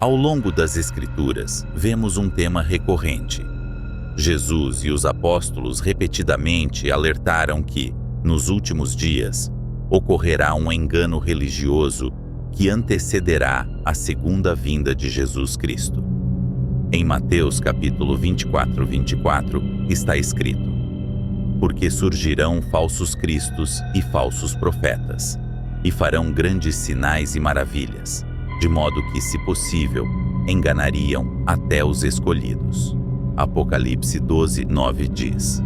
Ao longo das Escrituras, vemos um tema recorrente. Jesus e os apóstolos repetidamente alertaram que, nos últimos dias, ocorrerá um engano religioso que antecederá a segunda vinda de Jesus Cristo. Em Mateus capítulo 24 está escrito: porque surgirão falsos cristos e falsos profetas, e farão grandes sinais e maravilhas, de modo que, se possível, enganariam até os escolhidos. Apocalipse 12:9 diz: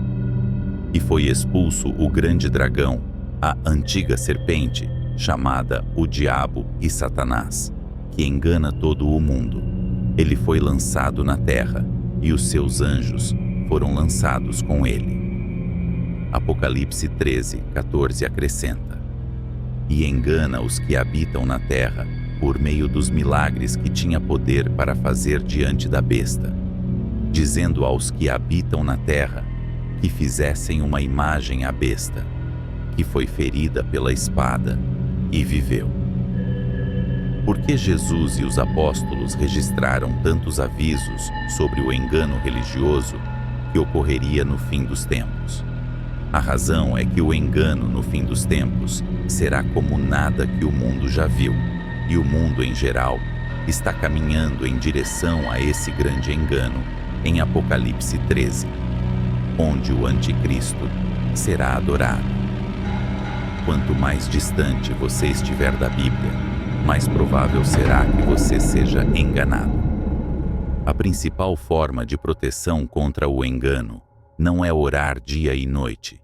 e foi expulso o grande dragão, a antiga serpente, chamada o Diabo e Satanás, que engana todo o mundo. Ele foi lançado na terra, e os seus anjos foram lançados com ele. Apocalipse 13:14 acrescenta: e engana os que habitam na terra por meio dos milagres que tinha poder para fazer diante da besta, dizendo aos que habitam na terra que fizessem uma imagem à besta, que foi ferida pela espada e viveu. Por que Jesus e os apóstolos registraram tantos avisos sobre o engano religioso que ocorreria no fim dos tempos? A razão é que o engano no fim dos tempos será como nada que o mundo já viu, e o mundo em geral está caminhando em direção a esse grande engano em Apocalipse 13, onde o anticristo será adorado. Quanto mais distante você estiver da Bíblia, mais provável será que você seja enganado. A principal forma de proteção contra o engano não é orar dia e noite,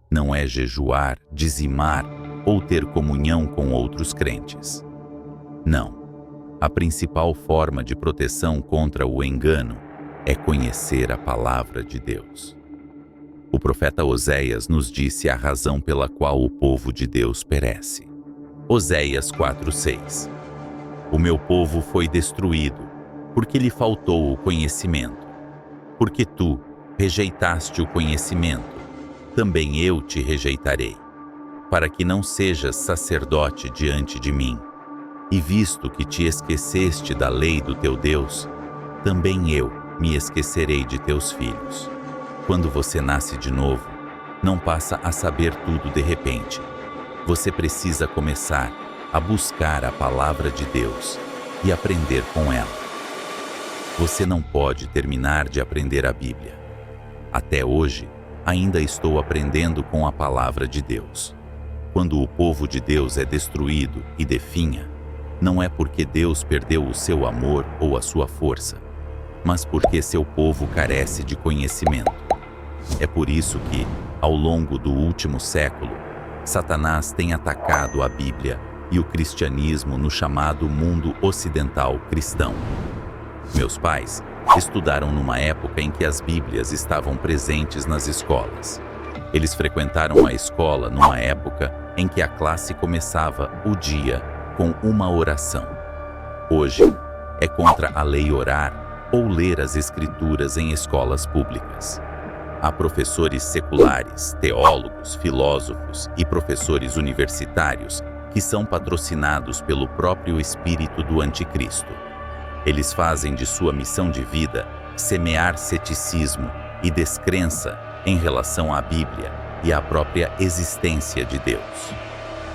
não é jejuar, dizimar ou ter comunhão com outros crentes. Não. A principal forma de proteção contra o engano é conhecer a palavra de Deus. O profeta Oséias nos disse a razão pela qual o povo de Deus perece. Oséias 4:6. O meu povo foi destruído, porque lhe faltou o conhecimento. Porque tu rejeitaste o conhecimento, também eu te rejeitarei, para que não sejas sacerdote diante de mim. E visto que te esqueceste da lei do teu Deus, também eu me esquecerei de teus filhos. Quando você nasce de novo, não passa a saber tudo de repente. Você precisa começar a buscar a palavra de Deus e aprender com ela. Você não pode terminar de aprender a Bíblia. Até hoje, ainda estou aprendendo com a palavra de Deus. Quando o povo de Deus é destruído e definha, não é porque Deus perdeu o seu amor ou a sua força, mas porque seu povo carece de conhecimento. É por isso que, ao longo do último século, Satanás tem atacado a Bíblia e o cristianismo no chamado mundo ocidental cristão. Meus pais estudaram numa época em que as Bíblias estavam presentes nas escolas. Eles frequentaram a escola numa época em que a classe começava o dia com uma oração. Hoje, é contra a lei orar ou ler as Escrituras em escolas públicas. Há professores seculares, teólogos, filósofos e professores universitários que são patrocinados pelo próprio espírito do anticristo. Eles fazem de sua missão de vida semear ceticismo e descrença em relação à Bíblia e à própria existência de Deus.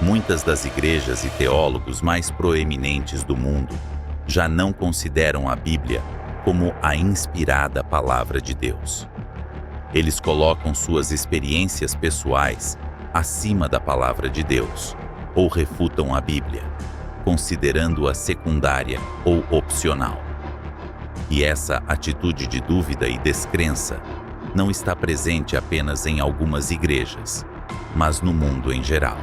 Muitas das igrejas e teólogos mais proeminentes do mundo já não consideram a Bíblia como a inspirada palavra de Deus. Eles colocam suas experiências pessoais acima da palavra de Deus, ou refutam a Bíblia, considerando-a secundária ou opcional. E essa atitude de dúvida e descrença não está presente apenas em algumas igrejas, mas no mundo em geral.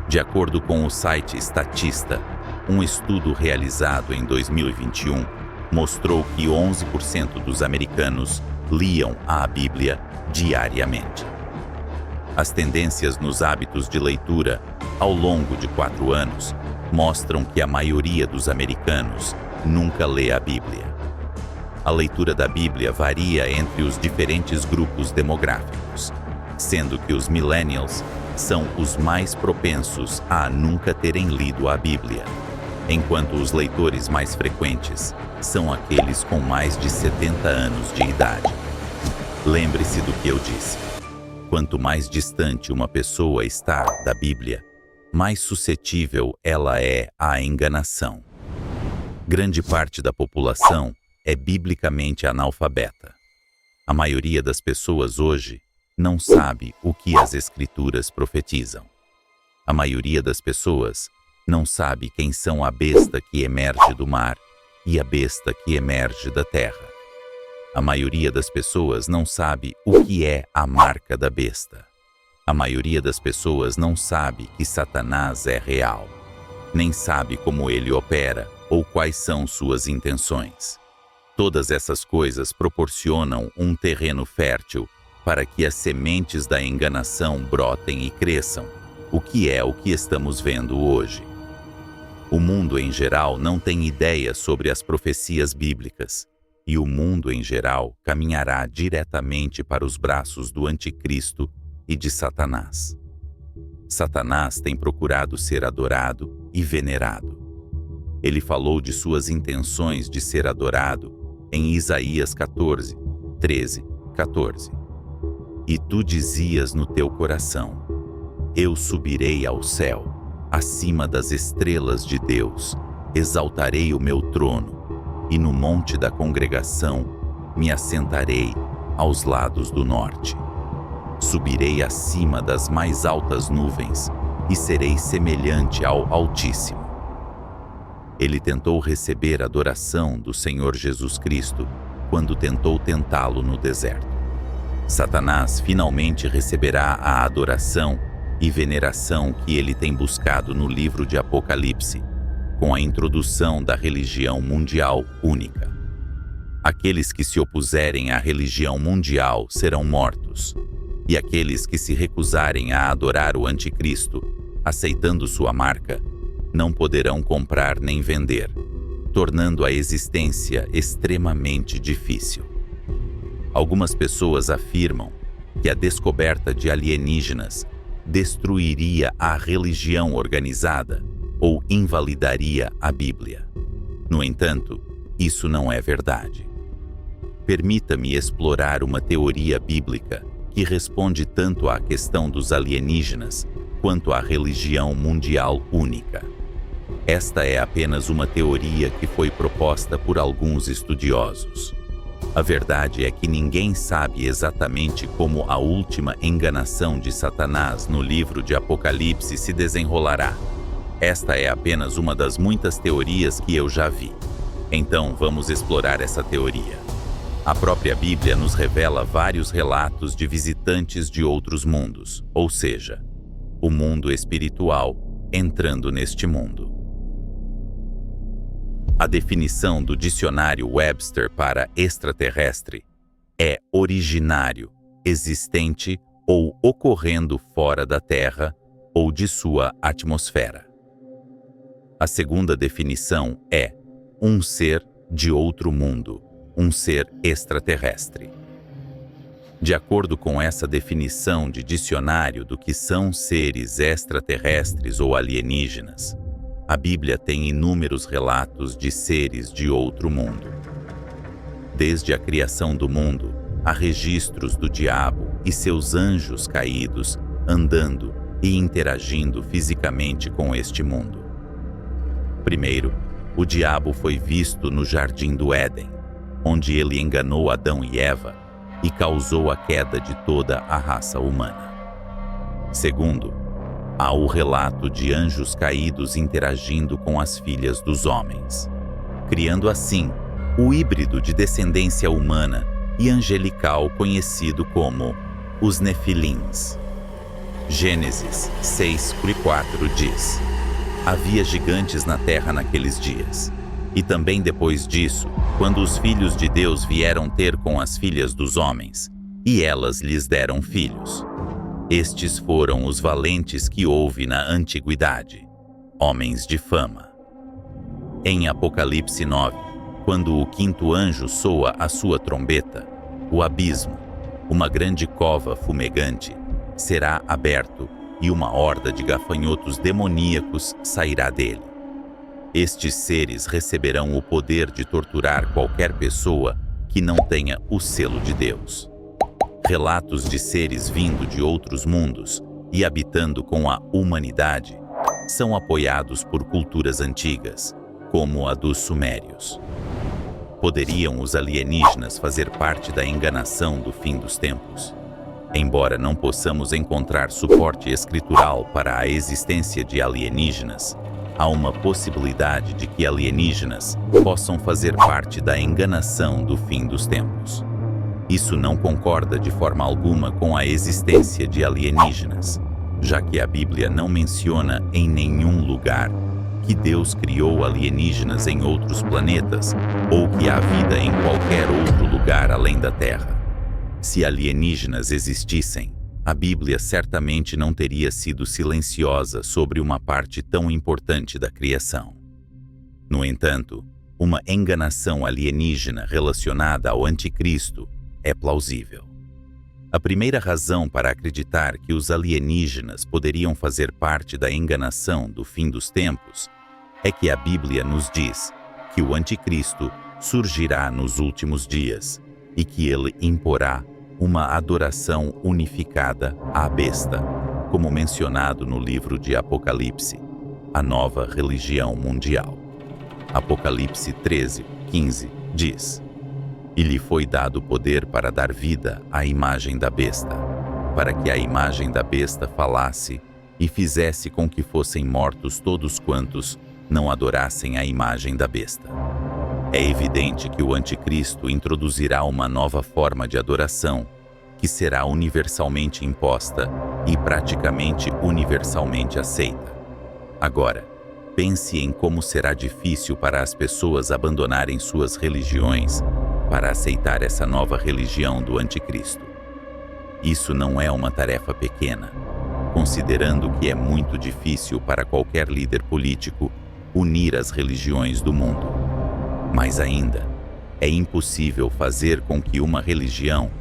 De acordo com o site Statista, um estudo realizado em 2021 mostrou que 11% dos americanos liam a Bíblia diariamente. As tendências nos hábitos de leitura ao longo de 4 anos mostram que a maioria dos americanos nunca lê a Bíblia. A leitura da Bíblia varia entre os diferentes grupos demográficos, sendo que os millennials são os mais propensos a nunca terem lido a Bíblia, enquanto os leitores mais frequentes são aqueles com mais de 70 anos de idade. Lembre-se do que eu disse. Quanto mais distante uma pessoa está da Bíblia, mais suscetível ela é à enganação. Grande parte da população é biblicamente analfabeta. A maioria das pessoas hoje não sabe o que as Escrituras profetizam. A maioria das pessoas não sabe quem são a besta que emerge do mar e a besta que emerge da terra. A maioria das pessoas não sabe o que é a marca da besta. A maioria das pessoas não sabe que Satanás é real, nem sabe como ele opera ou quais são suas intenções. Todas essas coisas proporcionam um terreno fértil para que as sementes da enganação brotem e cresçam, o que estamos vendo hoje. O mundo em geral não tem ideia sobre as profecias bíblicas, e o mundo em geral caminhará diretamente para os braços do Anticristo e de Satanás. Satanás tem procurado ser adorado e venerado. Ele falou de suas intenções de ser adorado em Isaías 14, 13, 14. E tu dizias no teu coração: eu subirei ao céu, acima das estrelas de Deus, exaltarei o meu trono, e no monte da congregação me assentarei aos lados do norte. Subirei acima das mais altas nuvens e serei semelhante ao Altíssimo. Ele tentou receber a adoração do Senhor Jesus Cristo quando tentou tentá-lo no deserto. Satanás finalmente receberá a adoração e veneração que ele tem buscado no livro de Apocalipse, com a introdução da religião mundial única. Aqueles que se opuserem à religião mundial serão mortos, e aqueles que se recusarem a adorar o Anticristo, aceitando sua marca, não poderão comprar nem vender, tornando a existência extremamente difícil. Algumas pessoas afirmam que a descoberta de alienígenas destruiria a religião organizada ou invalidaria a Bíblia. No entanto, isso não é verdade. Permita-me explorar uma teoria bíblica que responde tanto à questão dos alienígenas quanto à religião mundial única. Esta é apenas uma teoria que foi proposta por alguns estudiosos. A verdade é que ninguém sabe exatamente como a última enganação de Satanás no livro de Apocalipse se desenrolará. Esta é apenas uma das muitas teorias que eu já vi. Então vamos explorar essa teoria. A própria Bíblia nos revela vários relatos de visitantes de outros mundos, ou seja, o mundo espiritual entrando neste mundo. A definição do dicionário Webster para extraterrestre é originário, existente ou ocorrendo fora da Terra ou de sua atmosfera. A segunda definição é um ser de outro mundo, um ser extraterrestre. De acordo com essa definição de dicionário do que são seres extraterrestres ou alienígenas, a Bíblia tem inúmeros relatos de seres de outro mundo. Desde a criação do mundo, há registros do diabo e seus anjos caídos andando e interagindo fisicamente com este mundo. Primeiro, o diabo foi visto no Jardim do Éden, onde ele enganou Adão e Eva e causou a queda de toda a raça humana. Segundo, há o relato de anjos caídos interagindo com as filhas dos homens, criando assim o híbrido de descendência humana e angelical conhecido como os Nefilins. Gênesis 6:4 diz: havia gigantes na terra naqueles dias. E também depois disso, quando os filhos de Deus vieram ter com as filhas dos homens, e elas lhes deram filhos. Estes foram os valentes que houve na antiguidade, homens de fama. Em Apocalipse 9, quando o quinto anjo soa a sua trombeta, o abismo, uma grande cova fumegante, será aberto e uma horda de gafanhotos demoníacos sairá dele. Estes seres receberão o poder de torturar qualquer pessoa que não tenha o selo de Deus. Relatos de seres vindo de outros mundos e habitando com a humanidade são apoiados por culturas antigas, como a dos sumérios. Poderiam os alienígenas fazer parte da enganação do fim dos tempos? Embora não possamos encontrar suporte escritural para a existência de alienígenas, há uma possibilidade de que alienígenas possam fazer parte da enganação do fim dos tempos. Isso não concorda de forma alguma com a existência de alienígenas, já que a Bíblia não menciona em nenhum lugar que Deus criou alienígenas em outros planetas ou que há vida em qualquer outro lugar além da Terra. Se alienígenas existissem, a Bíblia certamente não teria sido silenciosa sobre uma parte tão importante da criação. No entanto, uma enganação alienígena relacionada ao Anticristo é plausível. A primeira razão para acreditar que os alienígenas poderiam fazer parte da enganação do fim dos tempos é que a Bíblia nos diz que o Anticristo surgirá nos últimos dias e que ele imporá uma adoração unificada à besta, como mencionado no livro de Apocalipse, a nova religião mundial. Apocalipse 13:15 diz: "E lhe foi dado poder para dar vida à imagem da besta, para que a imagem da besta falasse e fizesse com que fossem mortos todos quantos não adorassem a imagem da besta." É evidente que o Anticristo introduzirá uma nova forma de adoração que será universalmente imposta e praticamente universalmente aceita. Agora, pense em como será difícil para as pessoas abandonarem suas religiões para aceitar essa nova religião do Anticristo. Isso não é uma tarefa pequena, considerando que é muito difícil para qualquer líder político unir as religiões do mundo. Mais ainda, é impossível fazer com que uma religião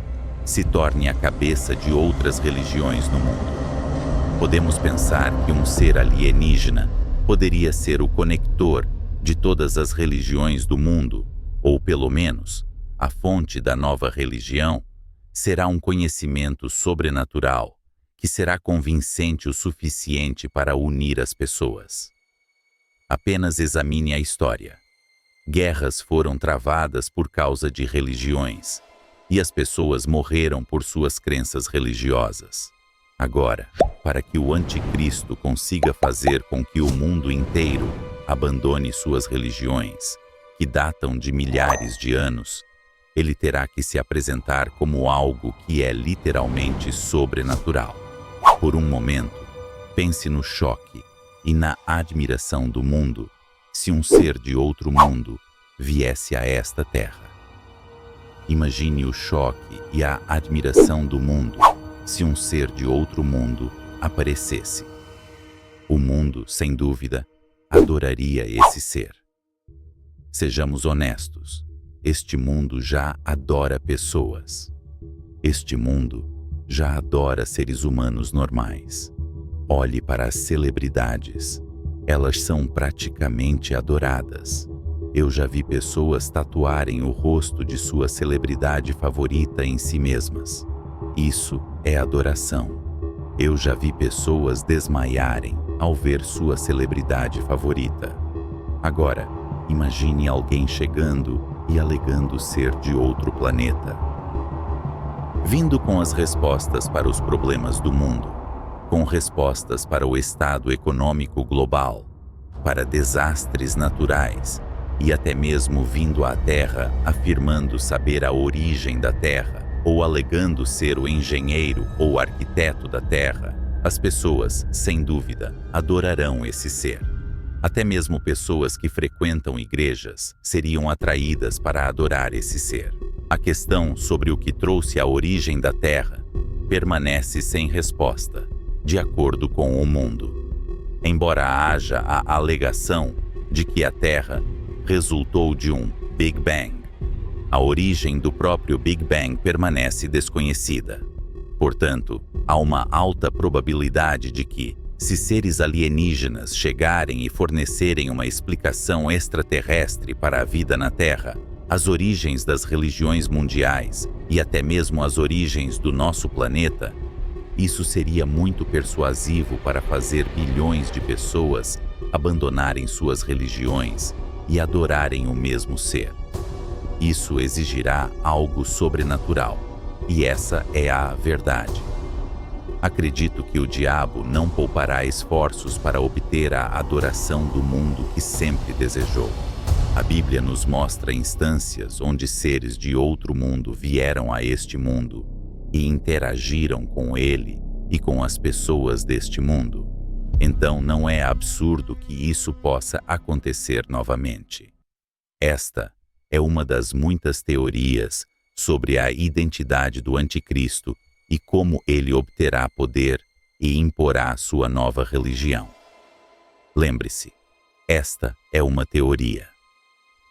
se torne a cabeça de outras religiões no mundo. Podemos pensar que um ser alienígena poderia ser o conector de todas as religiões do mundo, ou pelo menos, a fonte da nova religião será um conhecimento sobrenatural que será convincente o suficiente para unir as pessoas. Apenas examine a história. Guerras foram travadas por causa de religiões, e as pessoas morreram por suas crenças religiosas. Agora, para que o Anticristo consiga fazer com que o mundo inteiro abandone suas religiões, que datam de milhares de anos, ele terá que se apresentar como algo que é literalmente sobrenatural. Por um momento, pense no choque e na admiração do mundo se um ser de outro mundo viesse a esta terra. Imagine o choque e a admiração do mundo se um ser de outro mundo aparecesse. O mundo, sem dúvida, adoraria esse ser. Sejamos honestos, este mundo já adora pessoas. Este mundo já adora seres humanos normais. Olhe para as celebridades. Elas são praticamente adoradas. Eu já vi pessoas tatuarem o rosto de sua celebridade favorita em si mesmas. Isso é adoração. Eu já vi pessoas desmaiarem ao ver sua celebridade favorita. Agora, imagine alguém chegando e alegando ser de outro planeta. Vindo com as respostas para os problemas do mundo, com respostas para o estado econômico global, para desastres naturais e até mesmo vindo à Terra afirmando saber a origem da Terra ou alegando ser o engenheiro ou arquiteto da Terra, as pessoas, sem dúvida, adorarão esse ser. Até mesmo pessoas que frequentam igrejas seriam atraídas para adorar esse ser. A questão sobre o que trouxe a origem da Terra permanece sem resposta, de acordo com o mundo. Embora haja a alegação de que a Terra resultou de um Big Bang, a origem do próprio Big Bang permanece desconhecida. Portanto, há uma alta probabilidade de que, Se seres alienígenas chegarem e fornecerem uma explicação extraterrestre para a vida na Terra, as origens das religiões mundiais e até mesmo as origens do nosso planeta, isso seria muito persuasivo para fazer bilhões de pessoas abandonarem suas religiões e adorarem o mesmo ser. Isso exigirá algo sobrenatural, e essa é a verdade. Acredito que o diabo não poupará esforços para obter a adoração do mundo que sempre desejou. A Bíblia nos mostra instâncias onde seres de outro mundo vieram a este mundo e interagiram com ele e com as pessoas deste mundo. Então não é absurdo que isso possa acontecer novamente. Esta é uma das muitas teorias sobre a identidade do Anticristo e como ele obterá poder e imporá sua nova religião. Lembre-se, esta é uma teoria.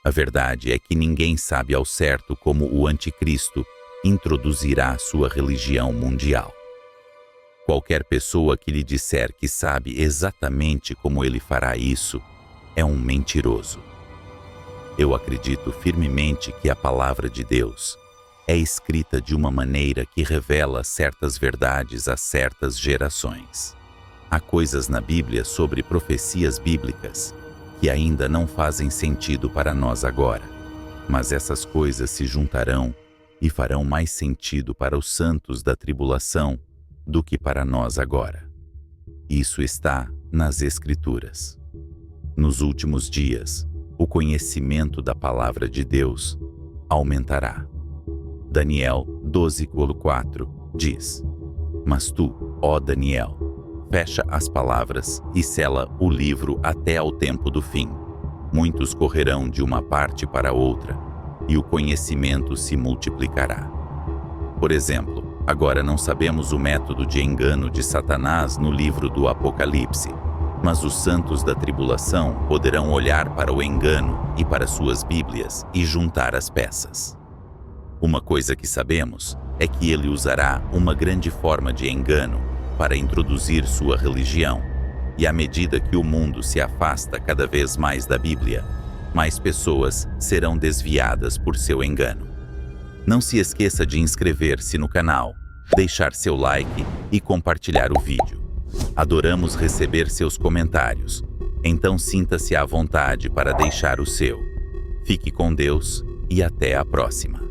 A verdade é que ninguém sabe ao certo como o Anticristo introduzirá sua religião mundial. Qualquer pessoa que lhe disser que sabe exatamente como ele fará isso é um mentiroso. Eu acredito firmemente que a palavra de Deus é escrita de uma maneira que revela certas verdades a certas gerações. Há coisas na Bíblia sobre profecias bíblicas que ainda não fazem sentido para nós agora, mas essas coisas se juntarão e farão mais sentido para os santos da tribulação do que para nós agora. Isso está nas Escrituras. Nos últimos dias, o conhecimento da palavra de Deus aumentará. Daniel 12:4 diz: Mas tu, ó Daniel, fecha as palavras e sela o livro até ao tempo do fim. Muitos correrão de uma parte para outra, e o conhecimento se multiplicará. Por exemplo, agora não sabemos o método de engano de Satanás no livro do Apocalipse, mas os santos da tribulação poderão olhar para o engano e para suas Bíblias e juntar as peças. Uma coisa que sabemos é que ele usará uma grande forma de engano para introduzir sua religião, e à medida que o mundo se afasta cada vez mais da Bíblia, mais pessoas serão desviadas por seu engano. Não se esqueça de inscrever-se no canal, deixar seu like e compartilhar o vídeo. Adoramos receber seus comentários, então sinta-se à vontade para deixar o seu. Fique com Deus e até a próxima.